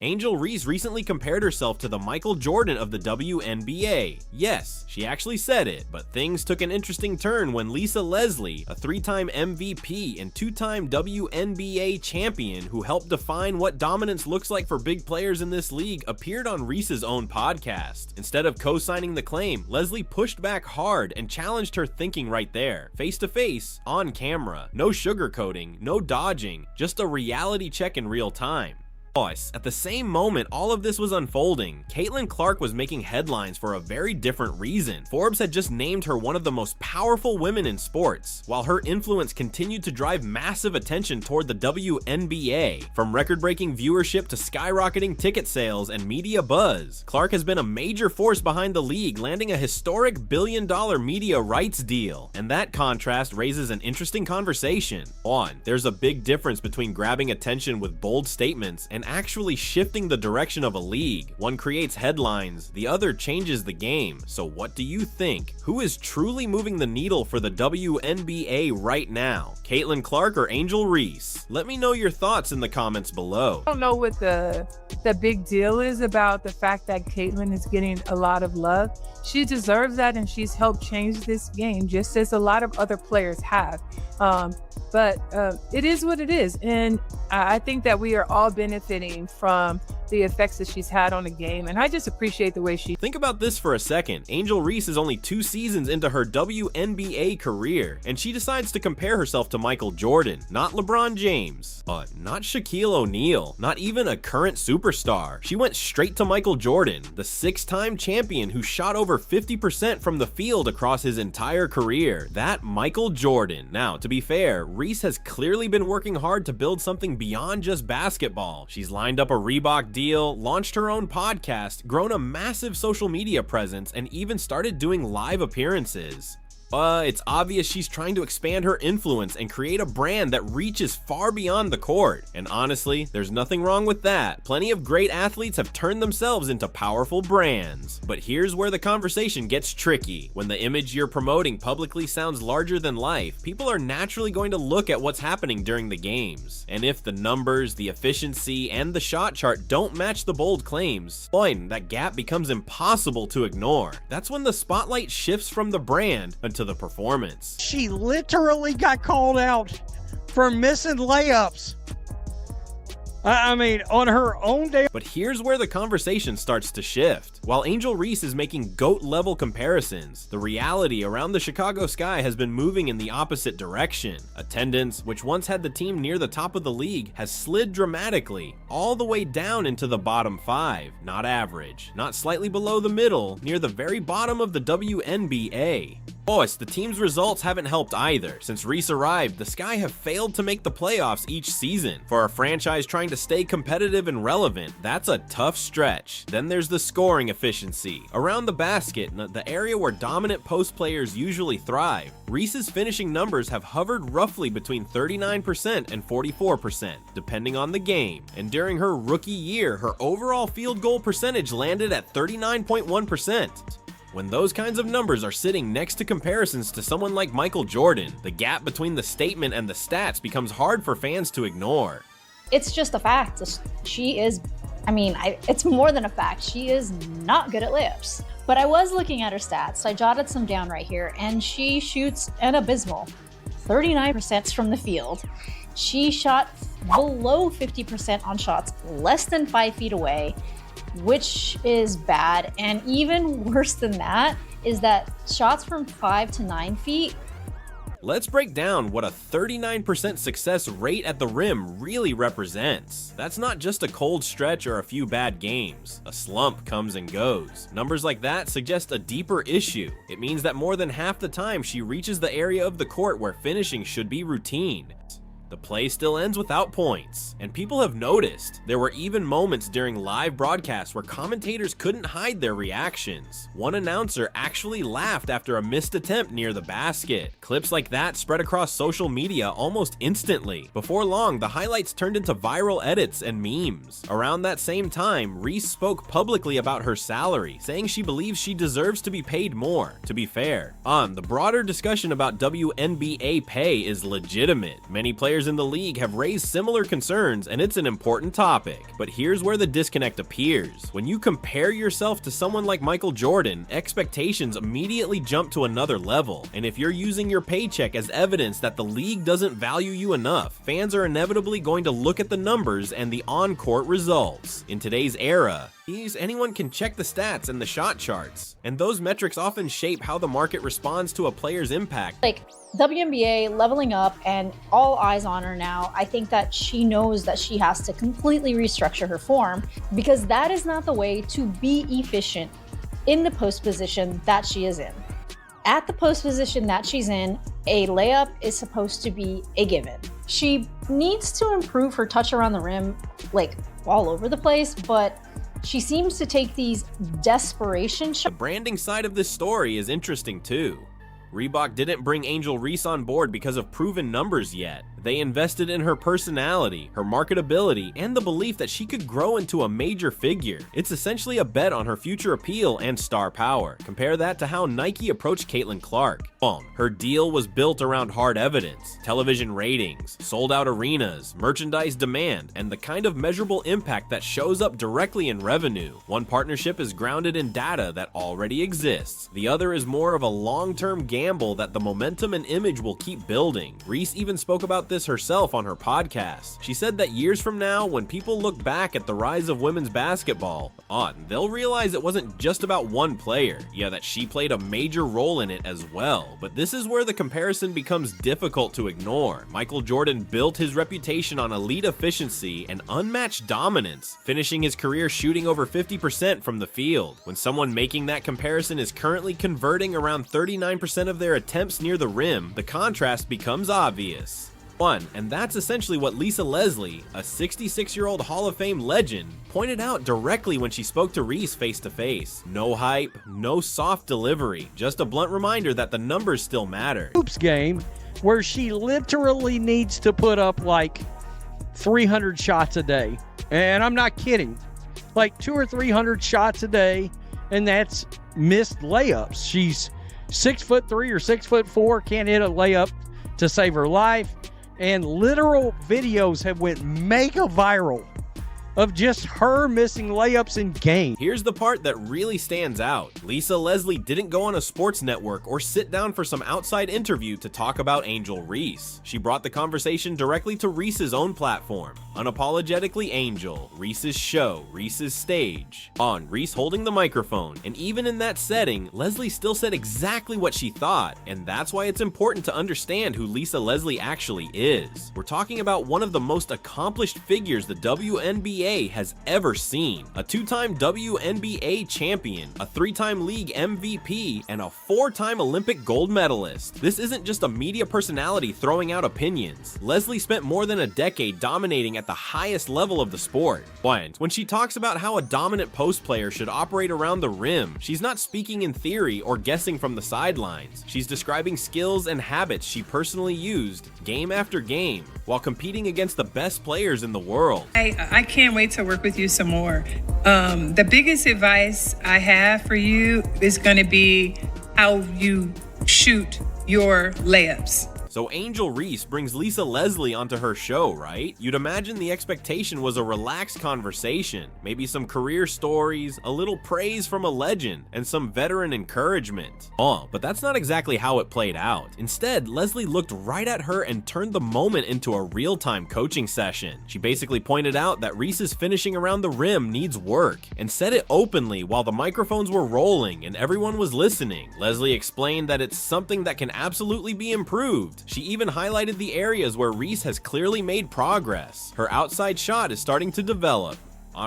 Angel Reese recently compared herself to the Michael Jordan of the WNBA. Yes, she actually said it, but things took an interesting turn when Lisa Leslie, a 3-time MVP and 2-time WNBA champion who helped define what dominance looks like for big players in this league, appeared on Reese's own podcast. Instead of co-signing the claim, Leslie pushed back hard and challenged her thinking right there, face to face, on camera. No sugarcoating, no dodging, just a reality check in real time. At the same moment all of this was unfolding, Caitlin Clark was making headlines for a very different reason. Forbes had just named her one of the most powerful women in sports, while her influence continued to drive massive attention toward the WNBA. From record-breaking viewership to skyrocketing ticket sales and media buzz, Clark has been a major force behind the league, landing a historic billion-dollar media rights deal. And that contrast raises an interesting conversation. There's a big difference between grabbing attention with bold statements and actually shifting the direction of a league. One creates headlines, the other changes the game. So what do you think? Who is truly moving the needle for the WNBA right now? Caitlin Clark or Angel Reese? Let me know your thoughts in the comments below. I don't know what the big deal is about the fact that Caitlin is getting a lot of love. She deserves that, and she's helped change this game just as a lot of other players have. But it is what it is, and I think that we are all benefiting from the effects that she's had on the game, and I just appreciate the way she... Think about this for a second. Angel Reese is only 2 seasons into her WNBA career, and she decides to compare herself to Michael Jordan, not LeBron James, not Shaquille O'Neal, not even a current superstar. She went straight to Michael Jordan, the 6-time champion who shot over 50% from the field across his entire career. That Michael Jordan. Now, to be fair, Reese has clearly been working hard to build something beyond just basketball. She's lined up a Reebok deal, launched her own podcast, grown a massive social media presence, and even started doing live appearances. It's obvious she's trying to expand her influence and create a brand that reaches far beyond the court. And honestly, there's nothing wrong with that. Plenty of great athletes have turned themselves into powerful brands. But here's where the conversation gets tricky. When the image you're promoting publicly sounds larger than life, people are naturally going to look at what's happening during the games. And if the numbers, the efficiency, and the shot chart don't match the bold claims, that gap becomes impossible to ignore. That's when the spotlight shifts from the brand to the performance. She literally got called out for missing layups. I mean, on her own day. But here's where the conversation starts to shift. While Angel Reese is making GOAT-level comparisons, the reality around the Chicago Sky has been moving in the opposite direction. Attendance, which once had the team near the top of the league, has slid dramatically, all the way down into the bottom 5. Not average, not slightly below the middle, near the very bottom of the WNBA. The team's results haven't helped either. Since Reese arrived, the Sky have failed to make the playoffs each season. For a franchise trying to stay competitive and relevant, that's a tough stretch. Then there's the scoring efficiency. Around the basket, the area where dominant post players usually thrive, Reese's finishing numbers have hovered roughly between 39% and 44%, depending on the game. And during her rookie year, her overall field goal percentage landed at 39.1%. When those kinds of numbers are sitting next to comparisons to someone like Michael Jordan, the gap between the statement and the stats becomes hard for fans to ignore. It's just a fact. She is, it's more than a fact. She is not good at layups. But I was looking at her stats. I jotted some down right here, and she shoots an abysmal 39% from the field. She shot below 50% on shots less than 5 feet away, which is bad. And even worse than that is that shots from 5 to 9 feet. Let's break down what a 39% success rate at the rim really represents. That's not just a cold stretch or a few bad games. A slump comes and goes. Numbers like that suggest a deeper issue. It means that more than half the time she reaches the area of the court where finishing should be routine. The play still ends without points, and people have noticed. There were even moments during live broadcasts where commentators couldn't hide their reactions. One announcer actually laughed after a missed attempt near the basket. Clips like that spread across social media almost instantly. Before long, the highlights turned into viral edits and memes. Around that same time, Reese spoke publicly about her salary, saying she believes she deserves to be paid more. To be fair, the broader discussion about WNBA pay is legitimate. Many players players in the league have raised similar concerns, and it's an important topic. But here's where the disconnect appears. When you compare yourself to someone like Michael Jordan, expectations immediately jump to another level. And if you're using your paycheck as evidence that the league doesn't value you enough, fans are inevitably going to look at the numbers and the on-court results. In today's era, anyone can check the stats and the shot charts, and those metrics often shape how the market responds to a player's impact. Like WNBA leveling up and all eyes on her now, I think that she knows that she has to completely restructure her form, because that is not the way to be efficient in the post position that she is in. At the post position that she's in, a layup is supposed to be a given. She needs to improve her touch around the rim, like all over the place, but she seems to take these desperation shots. The branding side of this story is interesting too. Reebok didn't bring Angel Reese on board because of proven numbers yet. They invested in her personality, her marketability, and the belief that she could grow into a major figure. It's essentially a bet on her future appeal and star power. Compare that to how Nike approached Caitlin Clark. Her deal was built around hard evidence, television ratings, sold-out arenas, merchandise demand, and the kind of measurable impact that shows up directly in revenue. One partnership is grounded in data that already exists. The other is more of a long-term gamble that the momentum and image will keep building. Reese even spoke about this herself on her podcast. She said that years from now, when people look back at the rise of women's basketball, they'll realize it wasn't just about one player. Yeah, that she played a major role in it as well. But this is where the comparison becomes difficult to ignore. Michael Jordan built his reputation on elite efficiency and unmatched dominance, finishing his career shooting over 50% from the field. When someone making that comparison is currently converting around 39% of their attempts near the rim, the contrast becomes obvious. And that's essentially what Lisa Leslie, a 66-year-old Hall of Fame legend, pointed out directly when she spoke to Reese face to face. No hype, no soft delivery, just a blunt reminder that the numbers still matter. Hoops game where she literally needs to put up like 300 shots a day. And I'm not kidding. Like 200 or 300 shots a day, and that's missed layups. She's 6'3" or 6'4", can't hit a layup to save her life. And literal videos have went mega viral of just her missing layups in game. Here's the part that really stands out. Lisa Leslie didn't go on a sports network or sit down for some outside interview to talk about Angel Reese. She brought the conversation directly to Reese's own platform. Unapologetically Angel, Reese's show, Reese's stage. Reese holding the microphone. And even in that setting, Leslie still said exactly what she thought. And that's why it's important to understand who Lisa Leslie actually is. We're talking about one of the most accomplished figures the WNBA has ever seen. A two-time WNBA champion, a three-time league MVP, and a four-time Olympic gold medalist. This isn't just a media personality throwing out opinions. Leslie spent more than a decade dominating at the highest level of the sport. When she talks about how a dominant post player should operate around the rim, she's not speaking in theory or guessing from the sidelines. She's describing skills and habits she personally used game after game while competing against the best players in the world. I can't wait to work with you some more. The biggest advice I have for you is going to be how you shoot your layups. So Angel Reese brings Lisa Leslie onto her show, right? You'd imagine the expectation was a relaxed conversation, maybe some career stories, a little praise from a legend, and some veteran encouragement. But that's not exactly how it played out. Instead, Leslie looked right at her and turned the moment into a real-time coaching session. She basically pointed out that Reese's finishing around the rim needs work, and said it openly while the microphones were rolling and everyone was listening. Leslie explained that it's something that can absolutely be improved. She even highlighted the areas where Reese has clearly made progress. Her outside shot is starting to develop.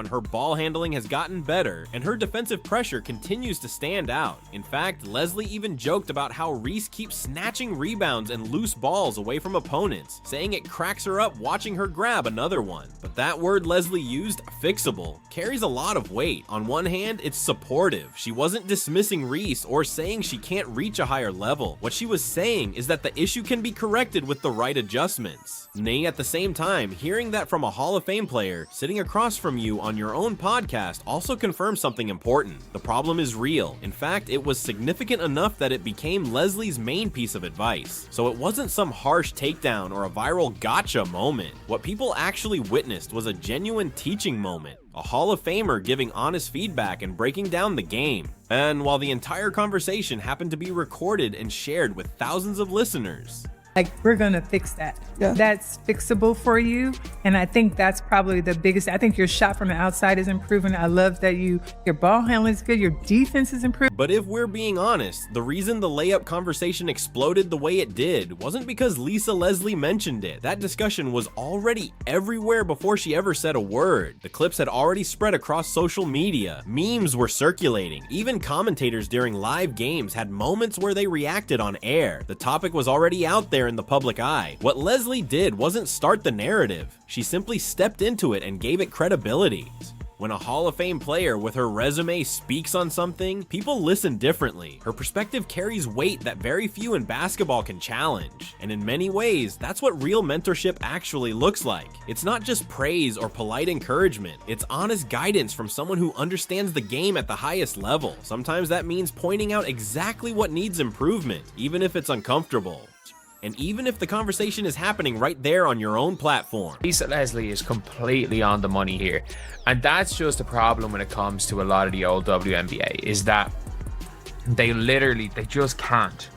Her ball handling has gotten better, and her defensive pressure continues to stand out. In fact, Leslie even joked about how Reese keeps snatching rebounds and loose balls away from opponents, saying it cracks her up watching her grab another one. But that word Leslie used, fixable, carries a lot of weight. On one hand, it's supportive. She wasn't dismissing Reese or saying she can't reach a higher level. What she was saying is that the issue can be corrected with the right adjustments. Nay, at the same time, hearing that from a Hall of Fame player sitting across from you you on your own podcast also confirms something important. The problem is real. In fact, it was significant enough that it became Leslie's main piece of advice. So it wasn't some harsh takedown or a viral gotcha moment. What people actually witnessed was a genuine teaching moment. A Hall of Famer giving honest feedback and breaking down the game. And while the entire conversation happened to be recorded and shared with thousands of listeners, Like, we're going to fix that. Yeah. That's fixable for you. And I think that's probably the biggest. I think your shot from the outside is improving. I love that your ball handling is good. Your defense is improving. but if we're being honest, the reason the layup conversation exploded the way it did wasn't because Lisa Leslie mentioned it. That discussion was already everywhere before she ever said a word. The clips had already spread across social media. Memes were circulating. Even commentators during live games had moments where they reacted on air. The topic was already out there in the public eye. What Leslie did wasn't start the narrative. She simply stepped into it and gave it credibility. When a Hall of Fame player with her resume speaks on something, people listen differently. Her perspective carries weight that very few in basketball can challenge. And in many ways, that's what real mentorship actually looks like. It's not just praise or polite encouragement. It's honest guidance from someone who understands the game at the highest level. Sometimes that means pointing out exactly what needs improvement, even if it's uncomfortable. And even if the conversation is happening right there on your own platform. Lisa Leslie is completely on the money here. And that's just a problem when it comes to a lot of the old WNBA, is that they just can't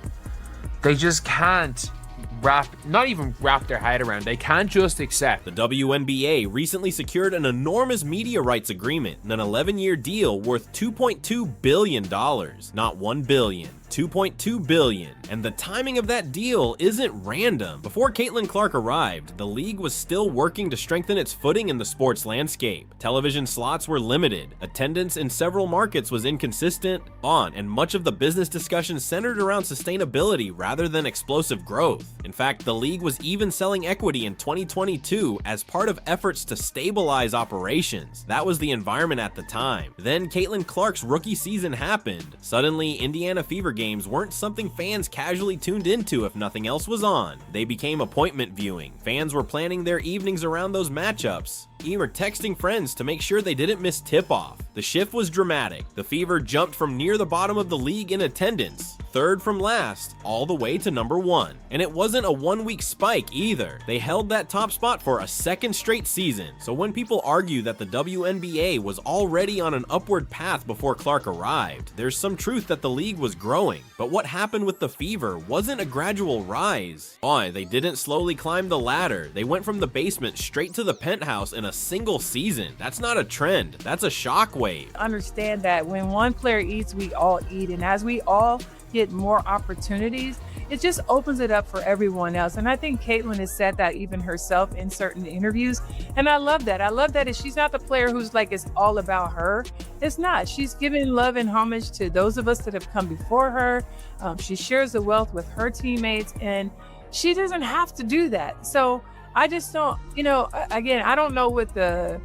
not even wrap their head around. They can't just accept. The WNBA recently secured an enormous media rights agreement, an 11-year deal worth $2.2 billion, not $1 billion. $2.2 billion, and the timing of that deal isn't random. Before Caitlin Clark arrived, the league was still working to strengthen its footing in the sports landscape. Television slots were limited, attendance in several markets was inconsistent, and much of the business discussion centered around sustainability rather than explosive growth. In fact, the league was even selling equity in 2022 as part of efforts to stabilize operations. That was the environment at the time. Then Caitlin Clark's rookie season happened. Suddenly, Indiana Fever games weren't something fans casually tuned into if nothing else was on. They became appointment viewing. Fans were planning their evenings around those matchups, even texting friends to make sure they didn't miss tip-off. The shift was dramatic. The Fever jumped from near the bottom of the league in attendance, third from last, all the way to number 1. And it wasn't a one-week spike either. They held that top spot for a second straight season. So when people argue that the WNBA was already on an upward path before Clark arrived, there's some truth that the league was growing. But what happened with the Fever wasn't a gradual rise. They didn't slowly climb the ladder. They went from the basement straight to the penthouse in a single season. That's not a trend. That's a shockwave. Understand that when one player eats, we all eat. And as we all get more opportunities, it just opens it up for everyone else. And I think Caitlin has said that even herself in certain interviews. And I love that. I love that she's not the player who's like, it's all about her. It's not. She's giving love and homage to those of us that have come before her. She shares the wealth with her teammates, and she doesn't have to do that. So I just don't, again, I don't know what the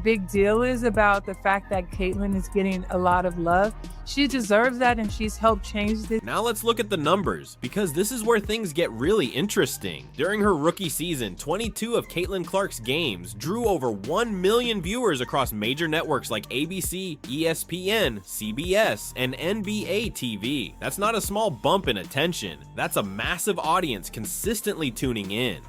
big deal is about the fact that Caitlin is getting a lot of love. She deserves that, and she's helped change this. Now let's look at the numbers, because this is where things get really interesting. During her rookie season, 22 of Caitlin Clark's games drew over 1 million viewers across major networks like ABC, ESPN, CBS, and NBA TV. That's not a small bump in attention. That's a massive audience consistently tuning in.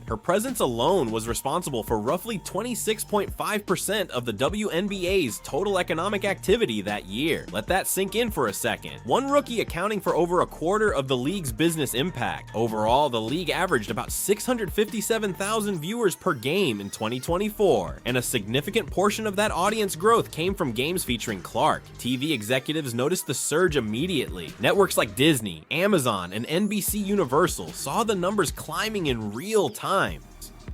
Her presence alone was responsible for roughly 26.5% of the WNBA's total economic activity that year. Let that sink in for a second. One rookie accounting for over a quarter of the league's business impact. Overall, the league averaged about 657,000 viewers per game in 2024, and a significant portion of that audience growth came from games featuring Clark. TV executives noticed the surge immediately. Networks like Disney, Amazon, and NBC Universal saw the numbers climbing in real time.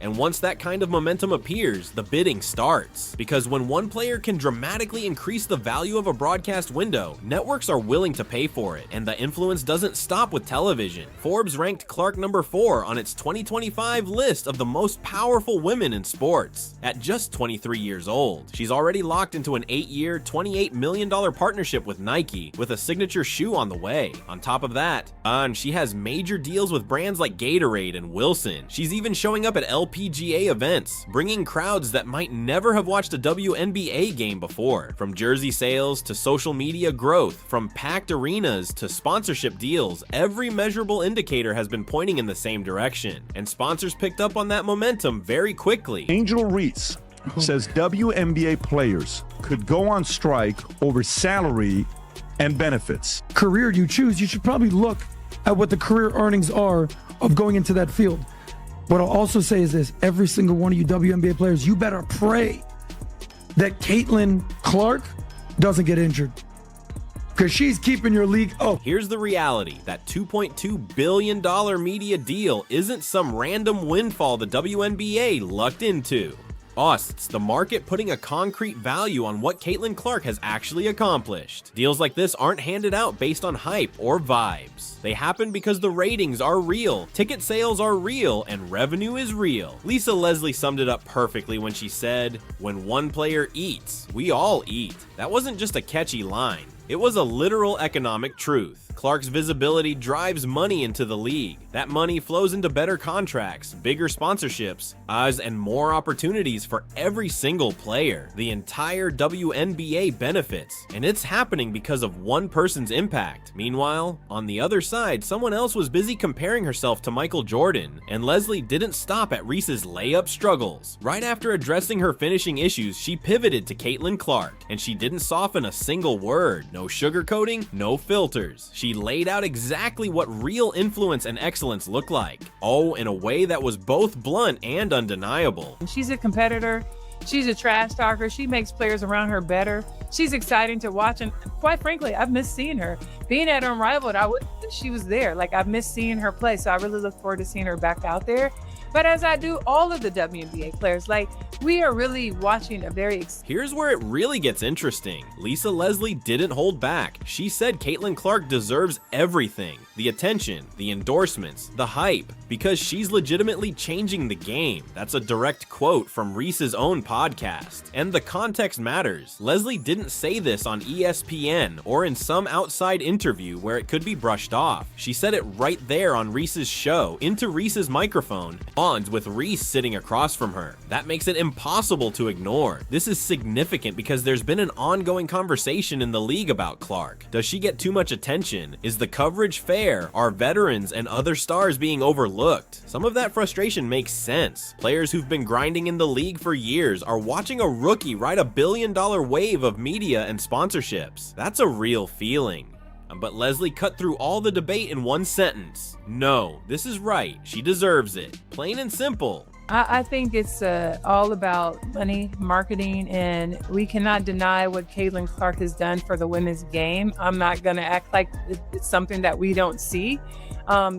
And once that kind of momentum appears, the bidding starts. Because when one player can dramatically increase the value of a broadcast window, networks are willing to pay for it, and the influence doesn't stop with television. Forbes ranked Clark number 4 on its 2025 list of the most powerful women in sports. At just 23 years old, she's already locked into an 8-year, $28 million partnership with Nike, with a signature shoe on the way. On top of that, she has major deals with brands like Gatorade and Wilson. She's even showing up at LP LPGA events, bringing crowds that might never have watched a WNBA game before. From jersey sales to social media growth, from packed arenas to sponsorship deals, every measurable indicator has been pointing in the same direction, and sponsors picked up on that momentum very quickly. Angel Reese says WNBA players could go on strike over salary and benefits. Career you choose, you should probably look at what the career earnings are of going into that field. What I'll also say is this: every single one of you WNBA players, you better pray that Caitlin Clark doesn't get injured, because she's keeping your league up. Here's the reality: that $2.2 billion media deal isn't some random windfall the WNBA lucked into. It's the market putting a concrete value on what Caitlin Clark has actually accomplished. Deals like this aren't handed out based on hype or vibes. They happen because the ratings are real, ticket sales are real, and revenue is real. Lisa Leslie summed it up perfectly when she said, "When one player eats, we all eat." That wasn't just a catchy line. It was a literal economic truth. Clark's visibility drives money into the league. That money flows into better contracts, bigger sponsorships, and more opportunities for every single player. The entire WNBA benefits, and it's happening because of one person's impact. Meanwhile, on the other side, someone else was busy comparing herself to Michael Jordan, and Leslie didn't stop at Reese's layup struggles. Right after addressing her finishing issues, she pivoted to Caitlin Clark, and she didn't soften a single word. No sugarcoating, no filters. She laid out exactly what real influence and excellence look like. In a way that was both blunt and undeniable. She's a competitor. She's a trash talker. She makes players around her better. She's exciting to watch, and quite frankly, I've missed seeing her. Being at Unrivaled, I wish that she was there. Like, I've missed seeing her play, so I really look forward to seeing her back out there. But as I do all of the WNBA players, like, we are really watching a very... Here's where it really gets interesting. Lisa Leslie didn't hold back. She said Caitlin Clark deserves everything. The attention, the endorsements, the hype, because she's legitimately changing the game. That's a direct quote from Reese's own podcast. And the context matters. Leslie didn't say this on ESPN or in some outside interview where it could be brushed off. She said it right there on Reese's show, into Reese's microphone, with Reese sitting across from her. That makes it impossible to ignore. This is significant because there's been an ongoing conversation in the league about Clark. Does she get too much attention? Is the coverage fair? Are veterans and other stars being overlooked? Some of that frustration makes sense. Players who've been grinding in the league for years are watching a rookie ride a billion-dollar wave of media and sponsorships. That's a real feeling. But Leslie cut through all the debate in one sentence. No, this is right. She deserves it. Plain and simple. I think it's all about money, marketing, and we cannot deny what Caitlin Clark has done for the women's game. I'm not going to act like it's something that we don't see.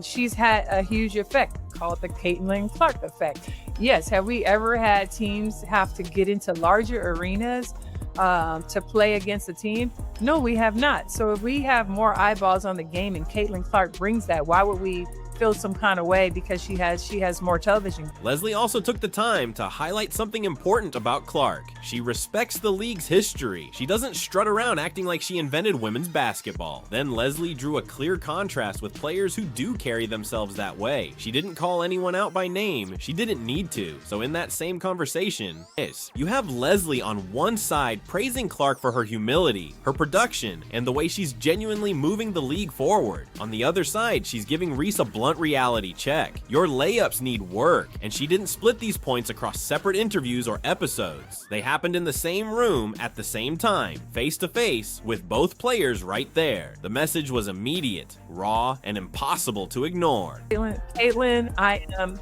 She's had a huge effect, called the Caitlin Clark effect. Yes, have we ever had teams have to get into larger arenas to play against a team? No, we have not. So if we have more eyeballs on the game and Caitlin Clark brings that, why would we feel some kind of way because she has more television? Leslie also took the time to highlight something important about Clark. She respects the league's history. She doesn't strut around acting like she invented women's basketball. Then Leslie drew a clear contrast with players who do carry themselves that way. She didn't call anyone out by name. She didn't need to. So in that same conversation, you have Leslie on one side praising Clark for her humility, her production, and the way she's genuinely moving the league forward. On the other side, she's giving Reese a blunt reality check. Your layups need work, and she didn't split these points across separate interviews or episodes. They happened in the same room at the same time, face to face, with both players right there. The message was immediate, raw, and impossible to ignore. Caitlin, I am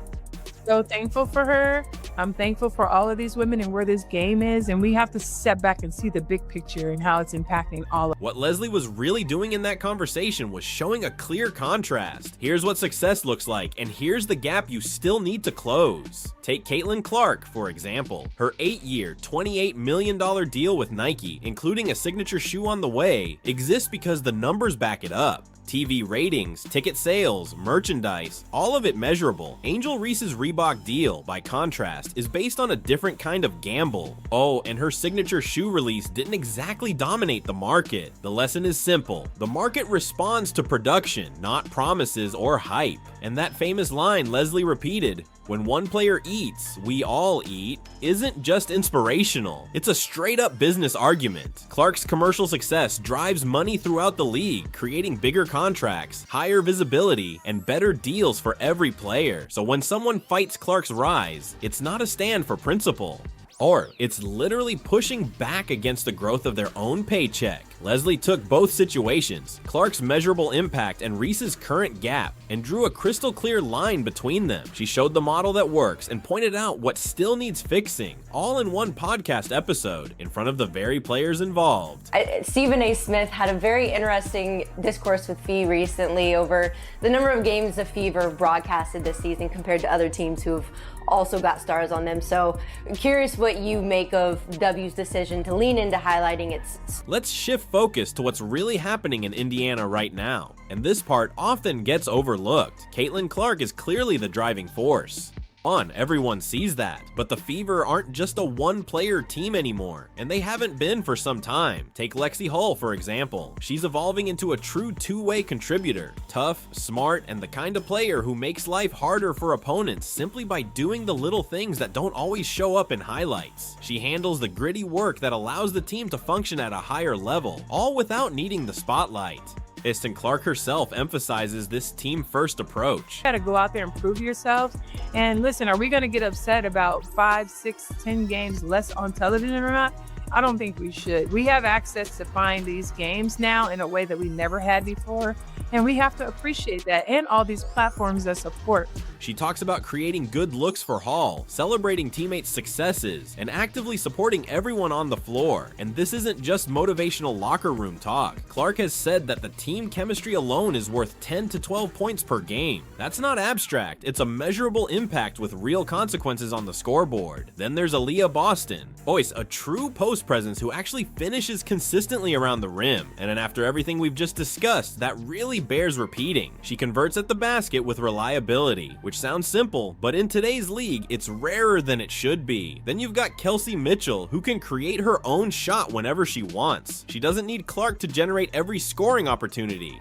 so thankful for her. I'm thankful for all of these women and where this game is, and we have to step back and see the big picture and how it's impacting all of What Leslie was really doing in that conversation was showing a clear contrast. Here's what success looks like, and here's the gap you still need to close. Take Caitlin Clark, for example. Her 8-year, $28 million deal with Nike, including a signature shoe on the way, exists because the numbers back it up. TV ratings, ticket sales, merchandise, all of it measurable. Angel Reese's Reebok deal, by contrast, podcast is based on a different kind of gamble. Oh, and her signature shoe release didn't exactly dominate the market. The lesson is simple. The market responds to production, not promises or hype. And that famous line Leslie repeated, "When one player eats, we all eat," isn't just inspirational. It's a straight-up business argument. Clark's commercial success drives money throughout the league, creating bigger contracts, higher visibility, and better deals for every player. So when someone fights Clark's rise, it's not a stand for principle. Or it's literally pushing back against the growth of their own paycheck. Leslie took both situations, Clark's measurable impact and Reese's current gap, and drew a crystal clear line between them. She showed the model that works and pointed out what still needs fixing, all in one podcast episode, in front of the very players involved. Stephen A. Smith had a very interesting discourse with Fee recently over the number of games the Fever broadcasted this season compared to other teams who have also got stars on them. So curious what you make of W's decision to lean into highlighting its... Let's shift focus to what's really happening in Indiana right now. And this part often gets overlooked. Caitlin Clark is clearly the driving force. Everyone sees that, but the Fever aren't just a one-player team anymore, and they haven't been for some time. Take Lexi Hull, for example. She's evolving into a true two-way contributor, tough, smart, and the kind of player who makes life harder for opponents simply by doing the little things that don't always show up in highlights. She handles the gritty work that allows the team to function at a higher level, all without needing the spotlight. Piston Clark herself emphasizes this team-first approach. You gotta go out there and prove yourselves. And listen, are we gonna get upset about 5, 6, 10 games less on television or not? I don't think we should. We have access to find these games now in a way that we never had before, and we have to appreciate that, and all these platforms that support. She talks about creating good looks for Hall, celebrating teammates' successes, and actively supporting everyone on the floor. And this isn't just motivational locker room talk. Clark has said that the team chemistry alone is worth 10 to 12 points per game. That's not abstract, it's a measurable impact with real consequences on the scoreboard. Then there's Aaliyah Boston. Boyce, a true post presence who actually finishes consistently around the rim. And then after everything we've just discussed, that really bears repeating. She converts at the basket with reliability, which sounds simple, but in today's league, it's rarer than it should be. Then you've got Kelsey Mitchell, who can create her own shot whenever she wants. She doesn't need Clark to generate every scoring opportunity.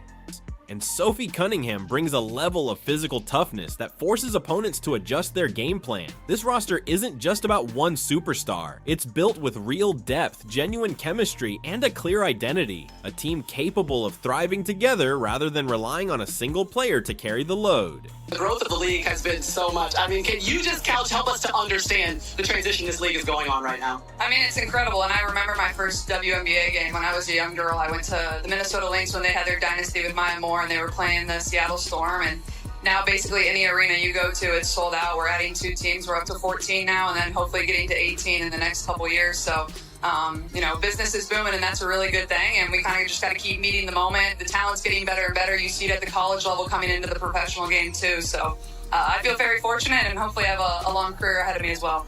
And Sophie Cunningham brings a level of physical toughness that forces opponents to adjust their game plan. This roster isn't just about one superstar. It's built with real depth, genuine chemistry, and a clear identity. A team capable of thriving together rather than relying on a single player to carry the load. The growth of the league has been so much. I mean, can you just help us to understand the transition this league is going on right now? I mean, it's incredible. And I remember my first WNBA game when I was a young girl. I went to the Minnesota Lynx when they had their dynasty with Maya Moore, and they were playing the Seattle Storm. And now basically any arena you go to, it's sold out. We're adding 2 teams. We're up to 14 now, and then hopefully getting to 18 in the next couple years. So, business is booming, and that's a really good thing. And we kind of just got to keep meeting the moment. The talent's getting better and better. You see it at the college level coming into the professional game too. So I feel very fortunate, and hopefully I have a long career ahead of me as well.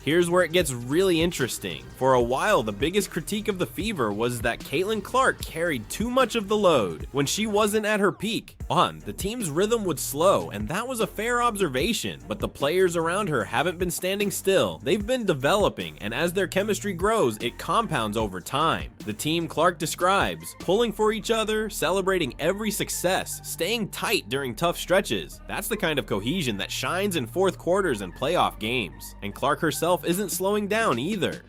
Here's where it gets really interesting. For a while, the biggest critique of the Fever was that Caitlin Clark carried too much of the load. When she wasn't at her peak, the team's rhythm would slow, and that was a fair observation. But the players around her haven't been standing still. They've been developing, and as their chemistry grows, it compounds over time. The team Clark describes, pulling for each other, celebrating every success, staying tight during tough stretches. That's the kind of cohesion that shines in fourth quarters and playoff games. And Clark herself isn't slowing down either.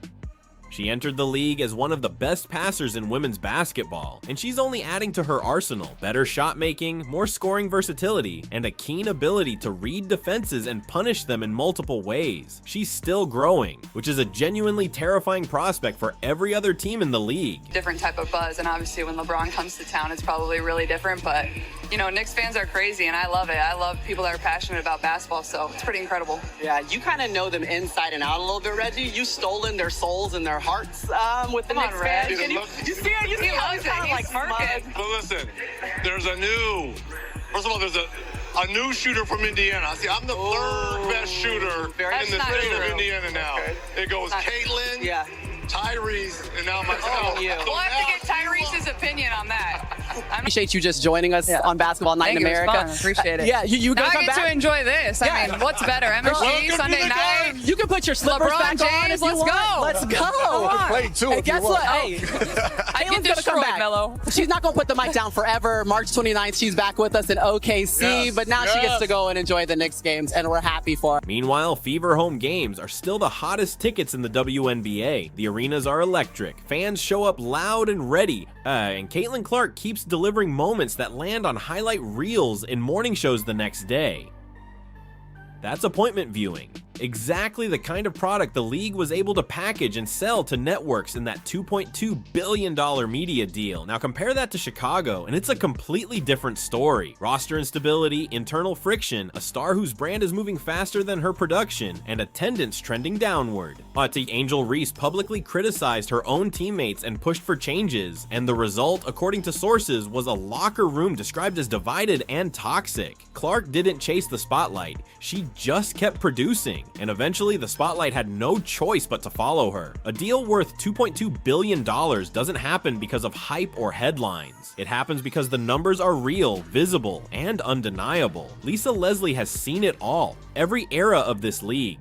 She entered the league as one of the best passers in women's basketball, and she's only adding to her arsenal. Better shot making, more scoring versatility, and a keen ability to read defenses and punish them in multiple ways. She's still growing, which is a genuinely terrifying prospect for every other team in the league. Different type of buzz, and obviously when LeBron comes to town, it's probably really different, but Knicks fans are crazy, and I love it. I love people that are passionate about basketball, so it's pretty incredible. Yeah, you kind of know them inside and out a little bit, Reggie. You've stolen their souls and their hearts with the Knicks fans. You see it? You see how he's kind of like smug. But listen, there's a new shooter from Indiana. See, I'm the third best shooter in the state of Indiana now. Okay. It goes Caitlin, Tyrese, and now myself. We'll have to get Tyrese's opinion on that. I appreciate you just joining us on Basketball Night in America. It was fun. Appreciate it. Yeah, you now gonna I come get back? to enjoy this. I mean, what's better, MSG Sunday night? You can put your slippers LeBron back on James, if you let's want. go. Let's go. Play too. And if you guess want. what? Hey, I get Caitlin's gonna come destroyed, back. Mello. She's not gonna put the mic down forever. March 29th, she's back with us in OKC, Yes, but now she gets to go and enjoy the Knicks games, and we're happy for her. Meanwhile, Fever home games are still the hottest tickets in the WNBA. The arenas are electric, fans show up loud and ready, and Caitlin Clark keeps delivering moments that land on highlight reels in morning shows the next day. That's appointment viewing. Exactly the kind of product the league was able to package and sell to networks in that $2.2 billion media deal. Now compare that to Chicago, and it's a completely different story. Roster instability, internal friction, a star whose brand is moving faster than her production, and attendance trending downward. Angel Reese publicly criticized her own teammates and pushed for changes, and the result, according to sources, was a locker room described as divided and toxic. Clark didn't chase the spotlight, she just kept producing. And eventually the spotlight had no choice but to follow her. A deal worth $2.2 billion doesn't happen because of hype or headlines. It happens because the numbers are real, visible, and undeniable. Lisa Leslie has seen it all, every era of this league.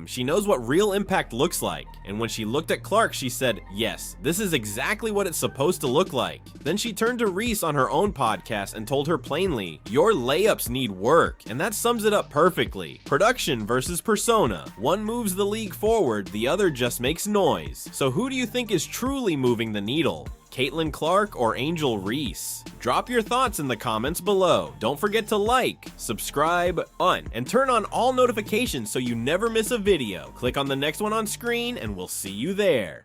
She knows what real impact looks like, and when she looked at Clark, she said, yes, this is exactly what it's supposed to look like. Then she turned to Reese on her own podcast and told her plainly, your layups need work, and that sums it up perfectly. Production versus persona. One moves the league forward, the other just makes noise. So who do you think is truly moving the needle? Caitlin Clark or Angel Reese? Drop your thoughts in the comments below. Don't forget to like, subscribe, and turn on all notifications so you never miss a video. Click on the next one on screen and we'll see you there.